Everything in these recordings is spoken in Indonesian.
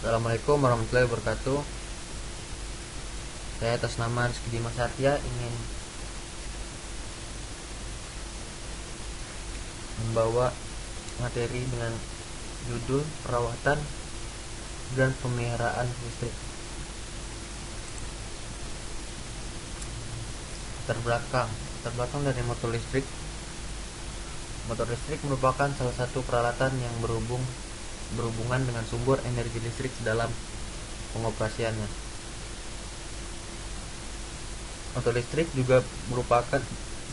Assalamualaikum warahmatullahi wabarakatuh. Saya atas nama Rizky Dimas Satya ingin membawa materi dengan judul perawatan dan pemeliharaan listrik. Terbelakang dari motor listrik. Motor listrik merupakan salah satu peralatan yang berhubungan dengan sumber energi listrik dalam pengoperasiannya. Motor listrik juga merupakan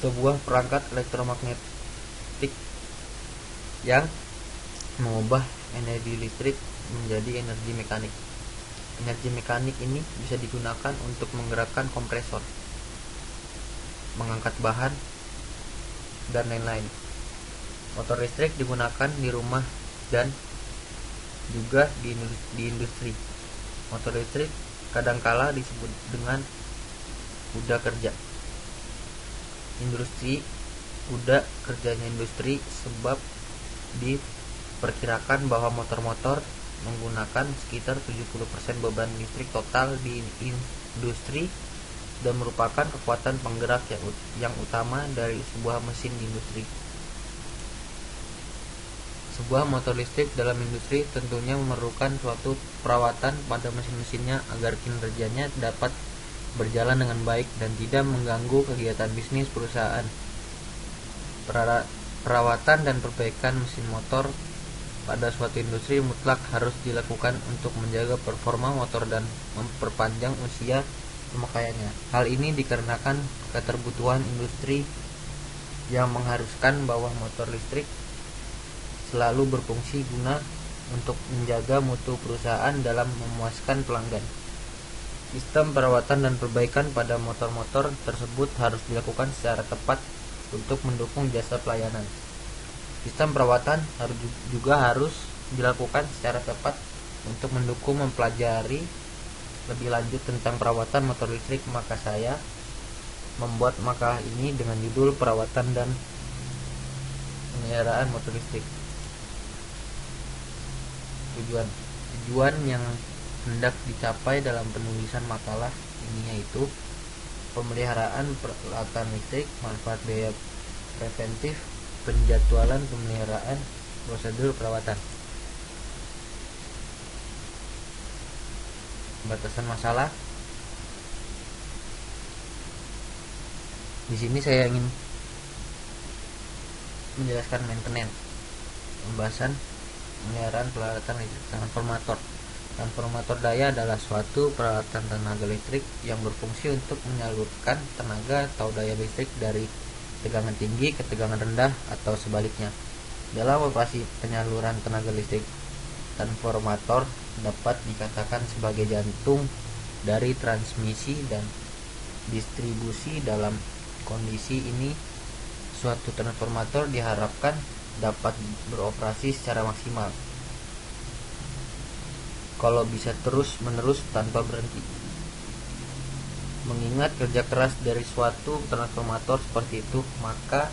sebuah perangkat elektromagnetik yang mengubah energi listrik menjadi energi mekanik. Energi mekanik ini bisa digunakan untuk menggerakkan kompresor, mengangkat bahan, dan lain-lain. Motor listrik digunakan di rumah dan juga di industri. Motor listrik kadangkala disebut dengan kuda kerja industri. Kuda kerjanya industri sebab diperkirakan bahwa motor-motor menggunakan sekitar 70% beban listrik total di industri dan merupakan kekuatan penggerak yang utama dari sebuah mesin di industri. Sebuah motor listrik dalam industri tentunya memerlukan suatu perawatan pada mesin-mesinnya agar kinerjanya dapat berjalan dengan baik dan tidak mengganggu kegiatan bisnis perusahaan. Perawatan dan perbaikan mesin motor pada suatu industri mutlak harus dilakukan untuk menjaga performa motor dan memperpanjang usia pemakaiannya. Hal ini dikarenakan keterbutuhan industri yang mengharuskan bahwa motor listrik selalu berfungsi guna untuk menjaga mutu perusahaan dalam memuaskan pelanggan. Sistem perawatan dan perbaikan pada motor-motor tersebut harus dilakukan secara tepat untuk mendukung jasa pelayanan. Sistem perawatan juga harus dilakukan secara tepat untuk mendukung mempelajari lebih lanjut tentang perawatan motor listrik, maka saya membuat makalah ini dengan judul perawatan dan pemeliharaan motor listrik. Tujuan yang hendak dicapai dalam penulisan makalah ini yaitu pemeliharaan peralatan listrik, manfaat biaya preventif, penjadwalan pemeliharaan, prosedur perawatan. Batasan masalah. Di sini saya ingin menjelaskan maintenance. Pembahasan pemeliharaan peralatan listrik. Transformator daya adalah suatu peralatan tenaga listrik yang berfungsi untuk menyalurkan tenaga atau daya listrik dari tegangan tinggi ke tegangan rendah atau sebaliknya. Dalam operasi penyaluran tenaga listrik, transformator dapat dikatakan sebagai jantung dari transmisi dan distribusi. Dalam kondisi ini, suatu transformator diharapkan dapat beroperasi secara maksimal kalau bisa terus-menerus tanpa berhenti. Mengingat kerja keras dari suatu transformator seperti itu, maka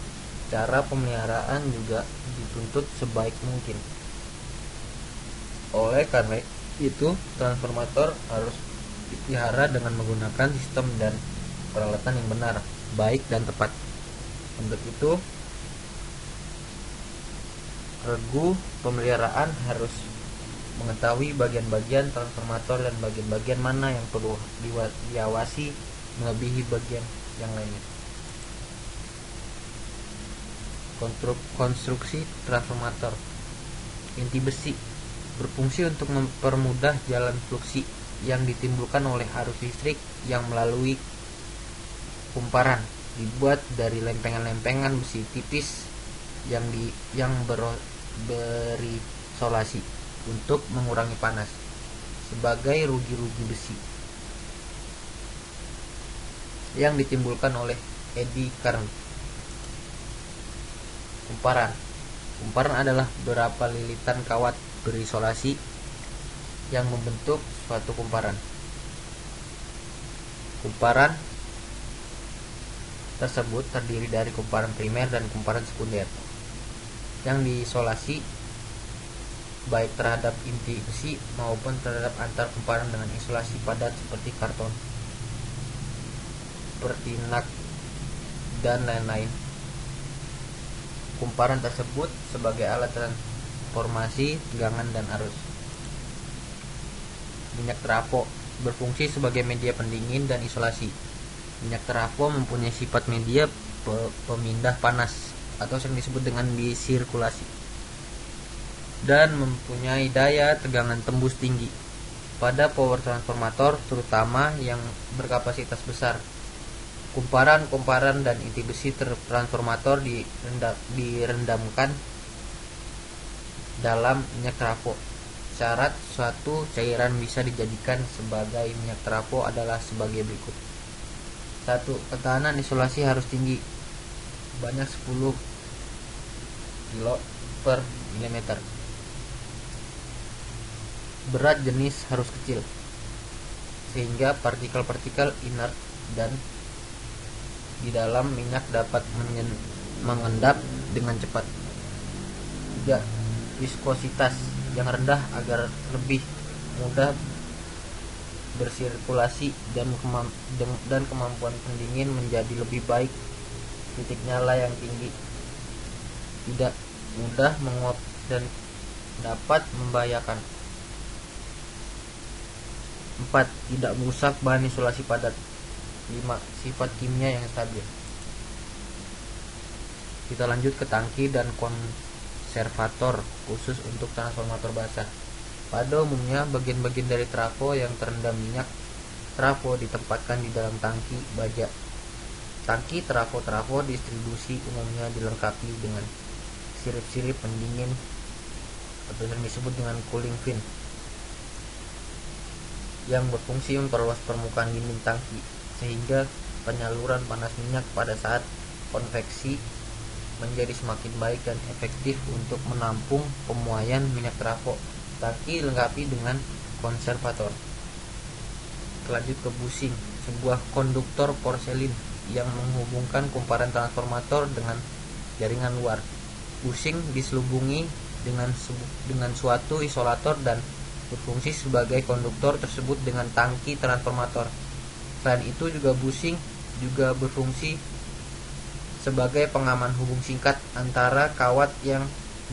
cara pemeliharaan juga dituntut sebaik mungkin. Oleh karena itu, transformator harus dipelihara dengan menggunakan sistem dan peralatan yang benar, baik dan tepat. Untuk itu, regu pemeliharaan harus mengetahui bagian-bagian transformator dan bagian-bagian mana yang perlu diawasi melebihi bagian yang lainnya. Konstruksi transformator. Inti besi berfungsi untuk mempermudah jalan fluksi yang ditimbulkan oleh arus listrik yang melalui kumparan. Dibuat dari lempengan-lempengan besi tipis yang berisolasi untuk mengurangi panas sebagai rugi-rugi besi yang ditimbulkan oleh eddy current. Kumparan adalah beberapa lilitan kawat berisolasi yang membentuk suatu kumparan. Kumparan tersebut terdiri dari kumparan primer dan kumparan sekunder. Yang diisolasi baik terhadap inti besi maupun terhadap antar kumparan dengan isolasi padat seperti karton, pertinak, dan lain-lain. Kumparan tersebut sebagai alat transformasi tegangan dan arus. Minyak trafo berfungsi sebagai media pendingin dan isolasi. Minyak trafo mempunyai sifat media pemindah panas atau yang disebut dengan bisirkulasi, dan mempunyai daya tegangan tembus tinggi. Pada power transformator terutama yang berkapasitas besar, kumparan dan inti besi transformator direndamkan dalam minyak trafo. Syarat suatu cairan bisa dijadikan sebagai minyak trafo adalah sebagai berikut. 1. Ketahanan isolasi harus tinggi, banyak 10 kilo per milimeter. Berat jenis harus kecil, sehingga partikel-partikel inert dan di dalam minyak dapat mengendap dengan cepat. 3. Viskositas yang rendah agar lebih mudah bersirkulasi dan kemampuan pendingin menjadi lebih baik. Titik nyala yang tinggi, tidak mudah menguap dan dapat membahayakan. 4. Tidak merusak bahan isolasi padat. 5. Sifat kimia yang stabil. Kita lanjut ke tangki dan konservator khusus untuk transformator basah. Pada umumnya bagian-bagian dari trafo yang terendam minyak trafo ditempatkan di dalam tangki baja. Tangki trafo distribusi umumnya dilengkapi dengan sirip-sirip pendingin atau yang disebut dengan cooling fin yang berfungsi memperluas permukaan dinding tangki sehingga penyaluran panas minyak pada saat konveksi menjadi semakin baik dan efektif untuk menampung pemuaian minyak trafo. Tangki dilengkapi dengan konservator. Lanjut ke bushing, sebuah konduktor porselin yang menghubungkan kumparan transformator dengan jaringan luar. Bushing diselubungi dengan suatu isolator dan berfungsi sebagai konduktor tersebut dengan tangki transformator. Selain itu juga bushing juga berfungsi sebagai pengaman hubung singkat antara kawat yang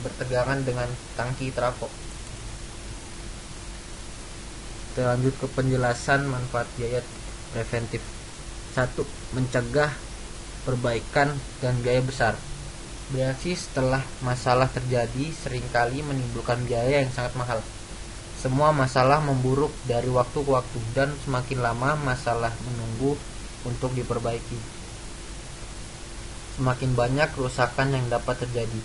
bertegangan dengan tangki trafo. Kita lanjut ke penjelasan manfaat biaya preventif. 1. Mencegah perbaikan dan biaya besar. Bereaksi setelah masalah terjadi seringkali menimbulkan biaya yang sangat mahal. Semua masalah memburuk dari waktu ke waktu dan semakin lama masalah menunggu untuk diperbaiki, semakin banyak kerusakan yang dapat terjadi.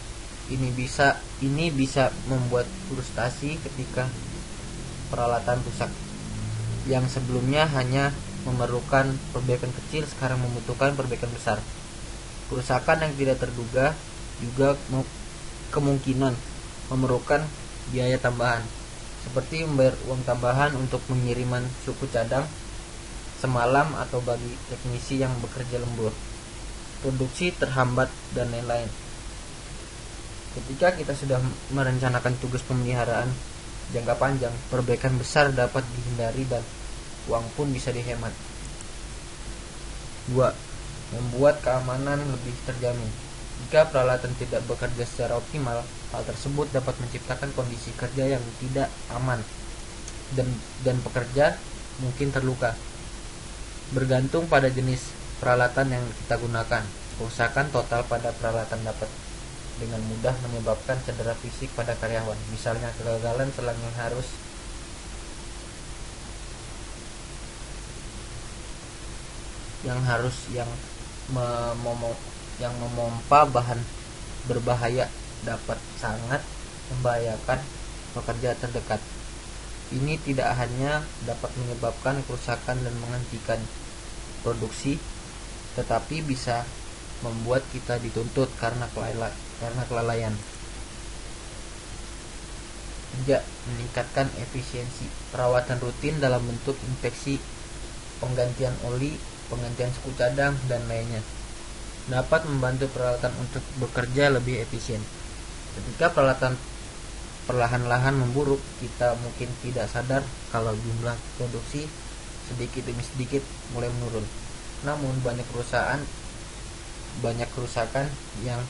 Ini bisa membuat frustasi ketika peralatan rusak yang sebelumnya hanya memerlukan perbaikan kecil sekarang membutuhkan perbaikan besar. Kerusakan yang tidak terduga juga kemungkinan memerlukan biaya tambahan, seperti membayar uang tambahan untuk pengiriman suku cadang semalam atau bagi teknisi yang bekerja lembur, produksi terhambat, dan lain-lain. Ketika kita sudah merencanakan tugas pemeliharaan jangka panjang, perbaikan besar dapat dihindari dan uang pun bisa dihemat. 2. Membuat keamanan lebih terjamin. Jika peralatan tidak bekerja secara optimal, hal tersebut dapat menciptakan kondisi kerja yang tidak aman dan pekerja mungkin terluka. Bergantung pada jenis peralatan yang kita gunakan, kerusakan total pada peralatan dapat dengan mudah menyebabkan cedera fisik pada karyawan. Misalnya kegagalan selang yang memompa bahan berbahaya dapat sangat membahayakan pekerja terdekat. Ini tidak hanya dapat menyebabkan kerusakan dan menghentikan produksi, tetapi bisa membuat kita dituntut karena kelalaian. 3. Meningkatkan efisiensi. Perawatan rutin dalam bentuk inspeksi, penggantian oli, penggantian suku cadang, dan lainnya dapat membantu peralatan untuk bekerja lebih efisien. Ketika peralatan perlahan-lahan memburuk. Kita mungkin tidak sadar kalau jumlah produksi sedikit demi sedikit mulai menurun. Namun banyak kerusakan yang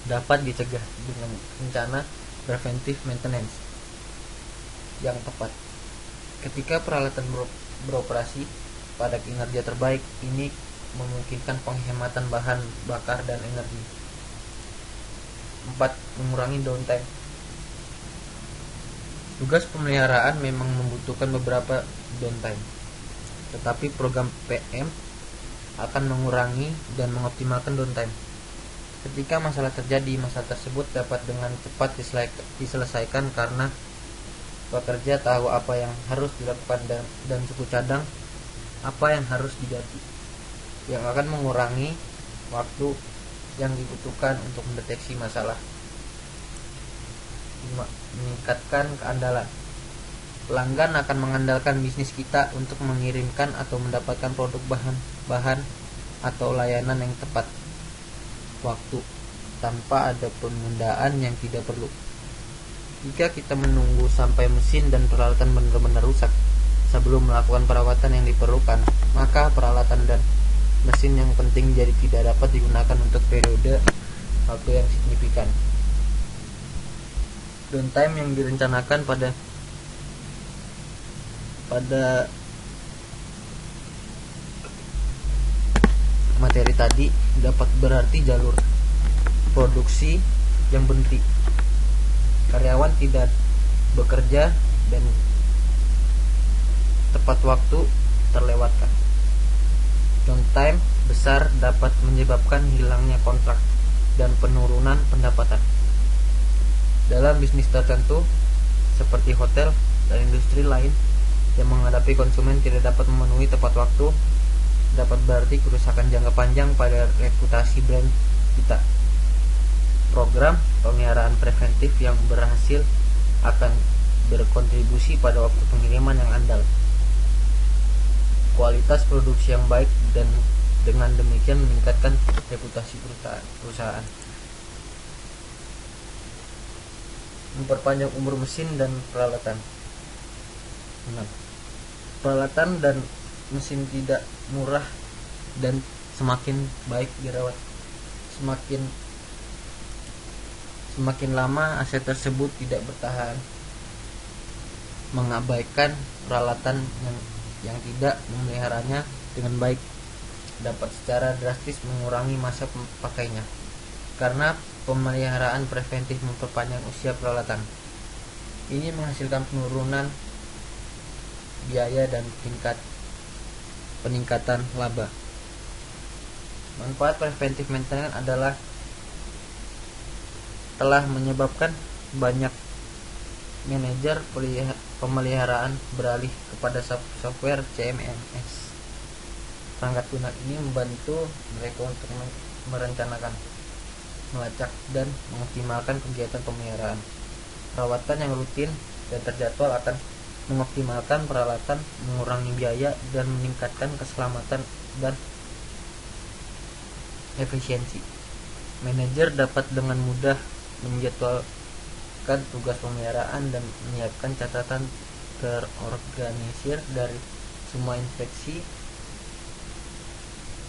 dapat dicegah dengan rencana preventive maintenance yang tepat. Ketika peralatan beroperasi pada kinerja terbaik, ini memungkinkan penghematan bahan bakar dan energi. 4. Mengurangi downtime. Tugas pemeliharaan memang membutuhkan beberapa downtime, tetapi program PM akan mengurangi dan mengoptimalkan downtime. Ketika masalah terjadi, masalah tersebut dapat dengan cepat diselesaikan karena pekerja tahu apa yang harus dilakukan dan suku cadang apa yang harus diganti, yang akan mengurangi waktu yang dibutuhkan untuk mendeteksi masalah. Meningkatkan keandalan. Pelanggan akan mengandalkan bisnis kita untuk mengirimkan atau mendapatkan produk bahan atau layanan yang tepat waktu tanpa ada penundaan yang tidak perlu. Jika kita menunggu sampai mesin dan peralatan benar-benar rusak sebelum melakukan perawatan yang diperlukan, maka peralatan dan mesin yang penting jadi tidak dapat digunakan untuk periode waktu yang signifikan. Downtime yang direncanakan pada materi tadi dapat berarti jalur produksi yang berhenti, karyawan tidak bekerja, dan tepat waktu terlewatkan. Downtime besar dapat menyebabkan hilangnya kontrak dan penurunan pendapatan. Dalam bisnis tertentu seperti hotel dan industri lain yang menghadapi konsumen tidak dapat memenuhi tepat waktu, dapat berarti kerusakan jangka panjang pada reputasi brand kita. Program pemeliharaan preventif yang berhasil akan berkontribusi pada waktu pengiriman yang andal, kualitas produksi yang baik, dan dengan demikian meningkatkan reputasi perusahaan. Memperpanjang umur mesin dan peralatan. 6. Peralatan dan mesin tidak murah dan semakin baik dirawat, semakin lama aset tersebut tidak bertahan. Mengabaikan peralatan yang tidak memeliharanya dengan baik dapat secara drastis mengurangi masa pakainya, karena pemeliharaan preventif memperpanjang usia peralatan. Ini menghasilkan penurunan biaya dan peningkatan laba. Manfaat preventive maintenance adalah telah menyebabkan banyak manajer pemeliharaan beralih kepada software CMMS. Perangkat lunak ini membantu mereka untuk merencanakan, melacak, dan mengoptimalkan kegiatan pemeliharaan. Perawatan yang rutin dan terjadwal akan mengoptimalkan peralatan, mengurangi biaya, dan meningkatkan keselamatan dan efisiensi. Manajer dapat dengan mudah menjadwalkan tugas pemeliharaan dan menyiapkan catatan terorganisir dari semua inspeksi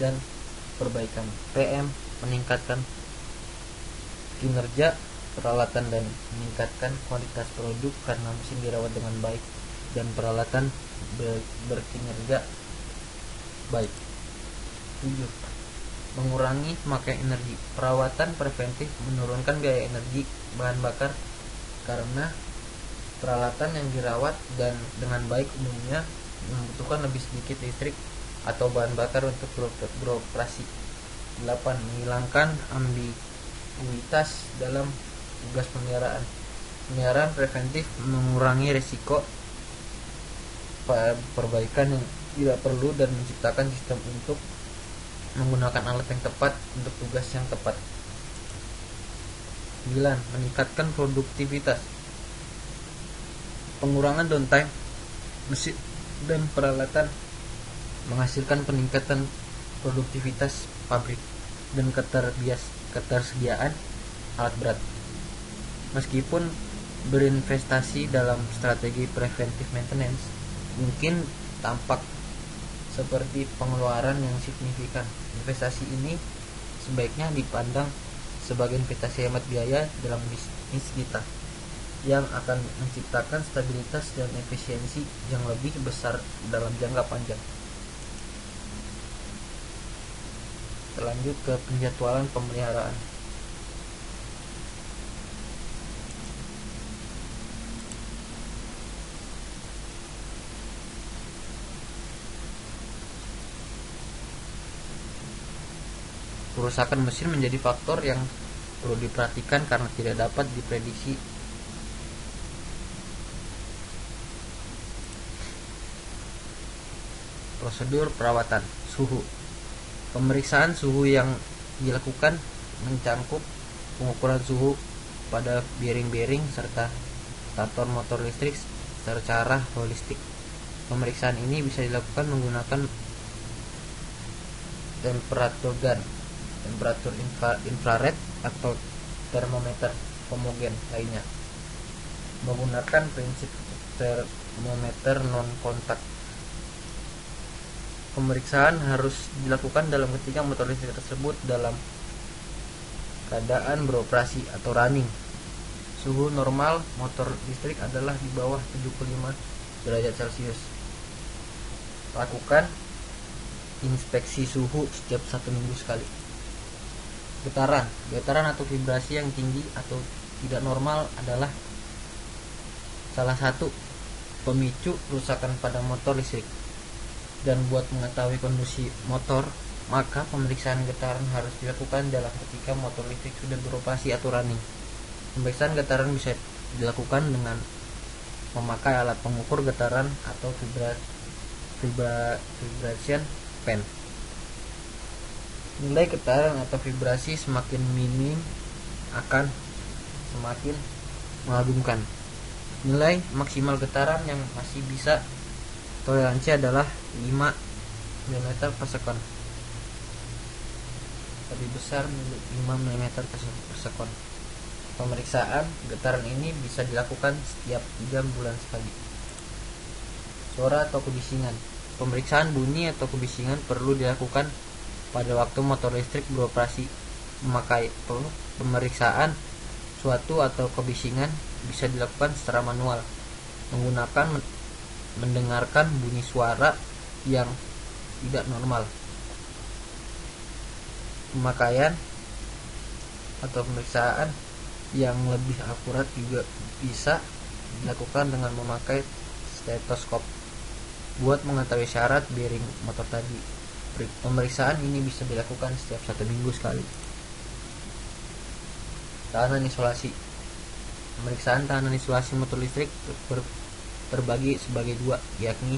dan perbaikan. PM meningkatkan kinerja peralatan dan meningkatkan kualitas produk karena mesin dirawat dengan baik dan peralatan berkinerja baik. 7. Mengurangi pemakaian energi. Perawatan preventif menurunkan biaya energi bahan bakar karena peralatan yang dirawat dan dengan baik umumnya membutuhkan lebih sedikit listrik atau bahan bakar untuk beroperasi. 8. Menghilangkan ambiguitas dalam tugas pemeliharaan. Pemeliharaan preventif mengurangi risiko perbaikan yang tidak perlu dan menciptakan sistem untuk menggunakan alat yang tepat untuk tugas yang tepat. 9. Meningkatkan produktivitas. Pengurangan downtime mesin dan peralatan menghasilkan peningkatan produktivitas pabrik dan ketersediaan alat berat. Meskipun Berinvestasi dalam strategi preventive maintenance mungkin tampak seperti pengeluaran yang signifikan. Investasi ini sebaiknya dipandang sebagai investasi hemat biaya dalam bisnis kita yang akan menciptakan stabilitas dan efisiensi yang lebih besar dalam jangka panjang. Lanjut ke penjadwalan pemeliharaan. Kerusakan mesin menjadi faktor yang perlu diperhatikan karena tidak dapat diprediksi. Prosedur perawatan suhu. Pemeriksaan suhu yang dilakukan mencakup pengukuran suhu pada bearing-bearing serta stator motor listrik secara holistik. Pemeriksaan ini bisa dilakukan menggunakan temperatur gun, temperatur infrared atau termometer homogen lainnya, menggunakan prinsip termometer non kontak. Pemeriksaan harus dilakukan dalam ketika motor listrik tersebut dalam keadaan beroperasi atau running. Suhu normal motor listrik adalah di bawah 75 derajat Celcius. Lakukan inspeksi suhu setiap 1 minggu sekali. Getaran atau vibrasi yang tinggi atau tidak normal adalah salah satu pemicu kerusakan pada motor listrik. Dan buat mengetahui kondisi motor, maka pemeriksaan getaran harus dilakukan dalam ketika motor listrik sudah beroperasi atau running. Pemeriksaan getaran bisa dilakukan dengan memakai alat pengukur getaran atau vibration pen. Nilai getaran atau vibrasi semakin minim akan semakin mengagumkan. Nilai maksimal getaran yang masih bisa toleransi adalah 5 mm per sekon. Lebih besar 5 mm per sekon. Pemeriksaan getaran ini bisa dilakukan setiap 3 bulan sekali. Suara atau kebisingan. Pemeriksaan bunyi atau kebisingan perlu dilakukan pada waktu motor listrik beroperasi. Memakai pemeriksaan suatu atau kebisingan bisa dilakukan secara manual menggunakan mendengarkan bunyi suara yang tidak normal. Pemakaian atau pemeriksaan yang lebih akurat juga bisa dilakukan dengan memakai stetoskop buat mengetahui syarat bearing motor tadi. Pemeriksaan ini bisa dilakukan setiap 1 minggu sekali. Tahanan isolasi. Pemeriksaan tahanan isolasi motor listrik terbagi sebagai 2, yakni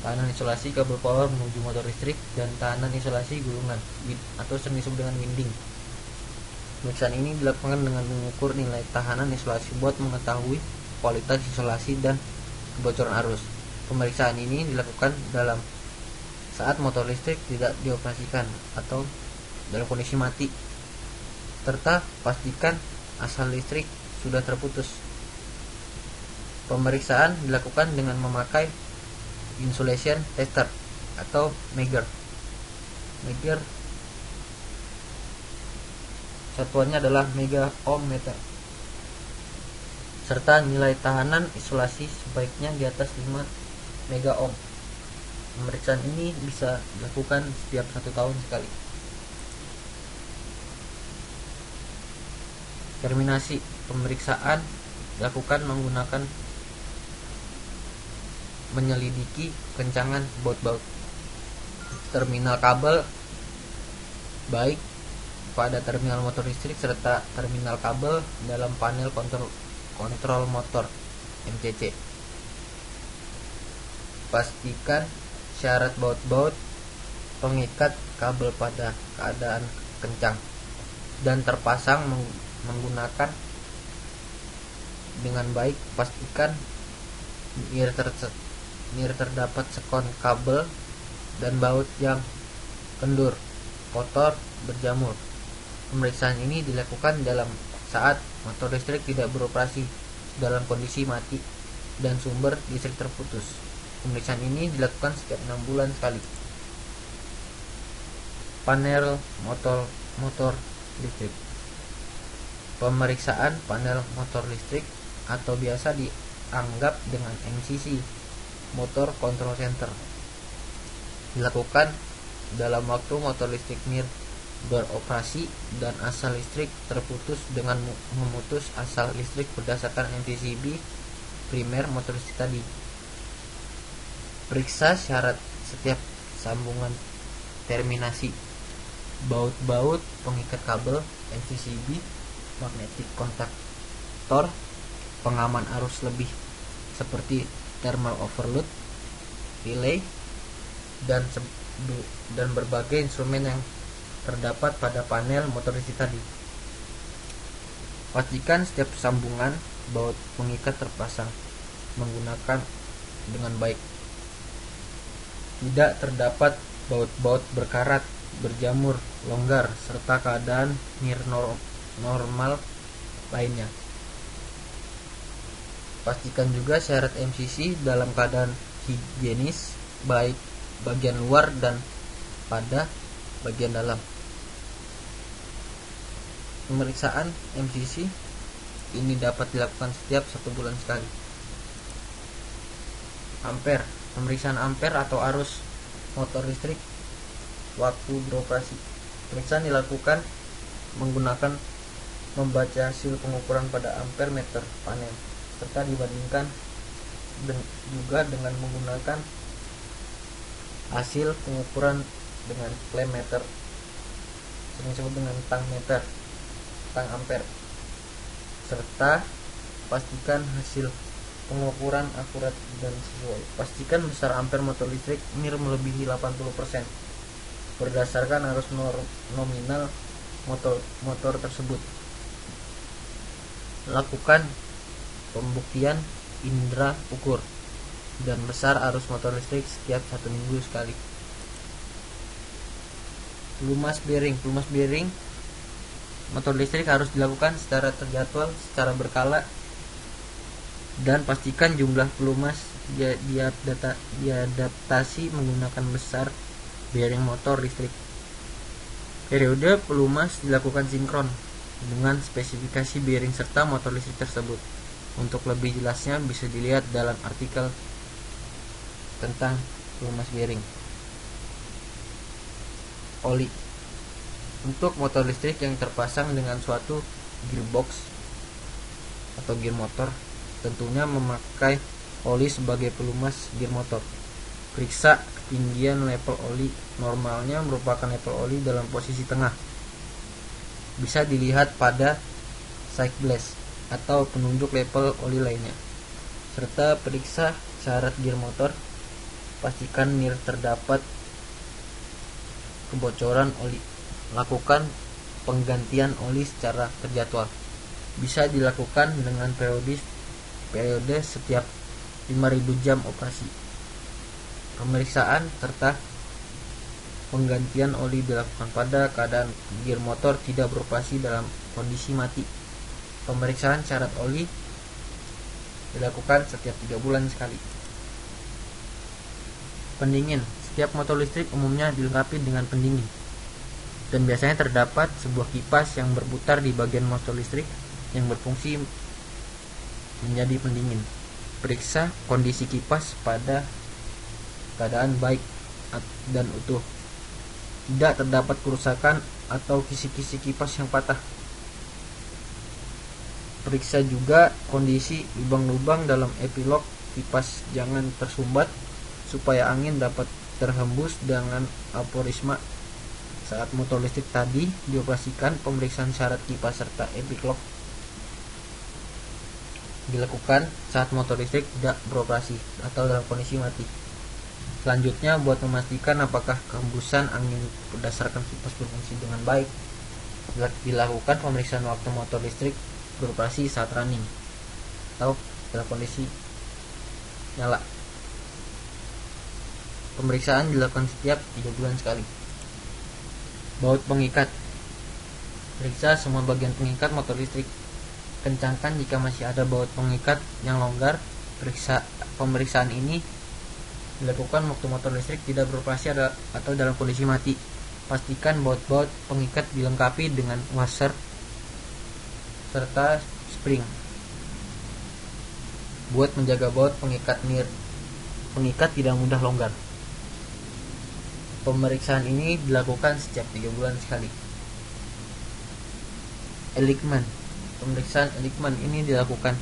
tahanan isolasi kabel power menuju motor listrik dan tahanan isolasi gulungan atau sering disebut dengan winding. Pemeriksaan ini dilakukan dengan mengukur nilai tahanan isolasi buat mengetahui kualitas isolasi dan kebocoran arus. Pemeriksaan ini dilakukan dalam saat motor listrik tidak dioperasikan atau dalam kondisi mati, serta pastikan asal listrik sudah terputus. Pemeriksaan dilakukan dengan memakai insulation tester atau Megger. Megger satuannya adalah mega ohm meter. Serta nilai tahanan isolasi sebaiknya di atas 5 mega ohm. Pemeriksaan ini bisa dilakukan setiap 1 tahun sekali. Terminasi. Pemeriksaan dilakukan menggunakan menyelidiki kencangan baut-baut terminal kabel, baik pada terminal motor listrik serta terminal kabel dalam panel kontrol motor MCC. Pastikan syarat baut-baut pengikat kabel pada keadaan kencang dan terpasang menggunakan dengan baik. Pastikan terdapat sekon kabel dan baut yang kendur, kotor, berjamur. Pemeriksaan ini dilakukan dalam saat motor listrik tidak beroperasi dalam kondisi mati dan sumber listrik terputus. Pemeriksaan ini dilakukan setiap 6 bulan sekali. Panel motor listrik. Pemeriksaan panel motor listrik atau biasa dianggap dengan MCC, Motor Control Center, dilakukan dalam waktu motor listrik NIR beroperasi dan asal listrik terputus dengan memutus asal listrik berdasarkan MCCB primer motor listrik tadi. Periksa syarat setiap sambungan terminasi, baut-baut pengikat kabel MCCB, magnetic kontaktor, pengaman arus lebih seperti thermal overload, relay, dan berbagai instrumen yang terdapat pada panel motor listrik tadi. Pastikan setiap sambungan baut pengikat terpasang menggunakan dengan baik. Tidak terdapat baut-baut berkarat, berjamur, longgar, serta keadaan NIR normal lainnya. Pastikan juga syarat MCC dalam keadaan higienis, baik bagian luar dan pada bagian dalam. Pemeriksaan MCC ini dapat dilakukan setiap 1 bulan sekali. Ampere. Pemeriksaan ampere atau arus motor listrik waktu beroperasi. Pemeriksaan dilakukan menggunakan membaca hasil pengukuran pada ampere meter panel, serta dibandingkan juga dengan menggunakan hasil pengukuran dengan klem meter, sering disebut dengan tang meter, tang ampere, serta pastikan hasil pengukuran akurat dan sesuai. Pastikan besar ampere motor listrik NIR melebihi 80% berdasarkan arus nominal motor tersebut. Lakukan pembuktian indera ukur dan besar arus motor listrik setiap 1 minggu sekali. Pelumas bearing. Pelumas bearing motor listrik harus dilakukan secara terjadwal, secara berkala, dan pastikan jumlah pelumas diadaptasi menggunakan besar bearing motor listrik. Periode pelumas dilakukan sinkron dengan spesifikasi bearing serta motor listrik tersebut. Untuk lebih jelasnya bisa dilihat dalam artikel tentang pelumas bearing. Oli. Untuk motor listrik yang terpasang dengan suatu gearbox atau gear motor, tentunya memakai oli sebagai pelumas gear motor. Periksa ketinggian level oli. Normalnya merupakan level oli dalam posisi tengah. Bisa dilihat pada side glass atau penunjuk level oli lainnya. Serta periksa syarat gear motor. Pastikan NIR terdapat kebocoran oli. Lakukan penggantian oli secara terjadwal. Bisa dilakukan dengan periode setiap 5.000 jam operasi. Pemeriksaan serta penggantian oli dilakukan pada keadaan gear motor tidak beroperasi dalam kondisi mati. Pemeriksaan syarat oli dilakukan setiap 3 bulan sekali. Pendingin. Setiap motor listrik umumnya dilengkapi dengan pendingin, dan biasanya terdapat sebuah kipas yang berputar di bagian motor listrik yang berfungsi menjadi pendingin. Periksa kondisi kipas pada keadaan baik dan utuh. Tidak terdapat kerusakan atau kisi-kisi kipas yang patah. Periksa juga kondisi lubang-lubang dalam epilog kipas, jangan tersumbat supaya angin dapat terhembus dengan aporisma saat motor listrik tadi dioperasikan. Pemeriksaan syarat kipas serta epilog dilakukan saat motor listrik tidak beroperasi atau dalam kondisi mati. Selanjutnya, buat memastikan apakah kehembusan angin berdasarkan kipas berfungsi dengan baik, dilakukan pemeriksaan waktu motor listrik beroperasi saat running atau dalam kondisi nyala. Pemeriksaan dilakukan setiap 3 bulan sekali. Baut pengikat. Periksa semua bagian pengikat motor listrik Kencangkan jika masih ada baut pengikat yang longgar. Pemeriksaan ini dilakukan waktu motor listrik tidak beroperasi atau dalam kondisi mati. Pastikan baut-baut pengikat dilengkapi dengan washer serta spring buat menjaga baut pengikat tidak mudah longgar. Pemeriksaan ini dilakukan setiap 3 bulan sekali. Alignment. Pemeriksaan alignment ini dilakukan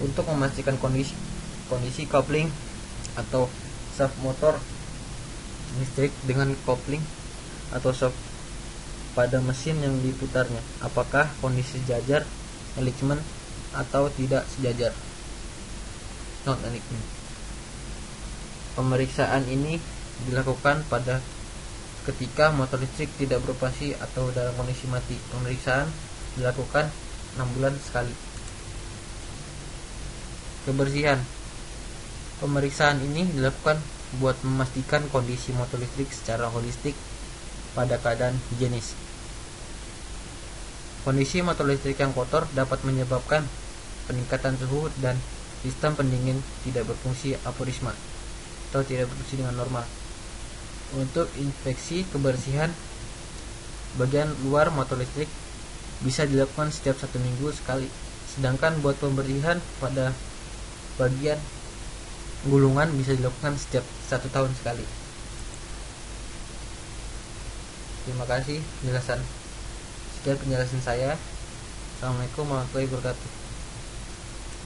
untuk memastikan kondisi coupling atau shaft motor listrik dengan kopling atau shaft pada mesin yang diputarnya, apakah kondisi sejajar, alignment atau tidak sejajar. Non alignment. Pemeriksaan ini dilakukan pada ketika motor listrik tidak beroperasi atau dalam kondisi mati. Pemeriksaan dilakukan 6 bulan sekali. Kebersihan. Pemeriksaan ini dilakukan buat memastikan kondisi motor listrik secara holistik pada keadaan higienis. Kondisi motor listrik yang kotor dapat menyebabkan peningkatan suhu dan sistem pendingin tidak berfungsi aporisma atau tidak berfungsi dengan normal. Untuk inspeksi kebersihan bagian luar motor listrik bisa dilakukan setiap 1 minggu sekali. Sedangkan buat pembersihan pada bagian gulungan bisa dilakukan setiap 1 tahun sekali. Terima kasih penjelasan. Sekian penjelasan saya. Assalamualaikum warahmatullahi wabarakatuh.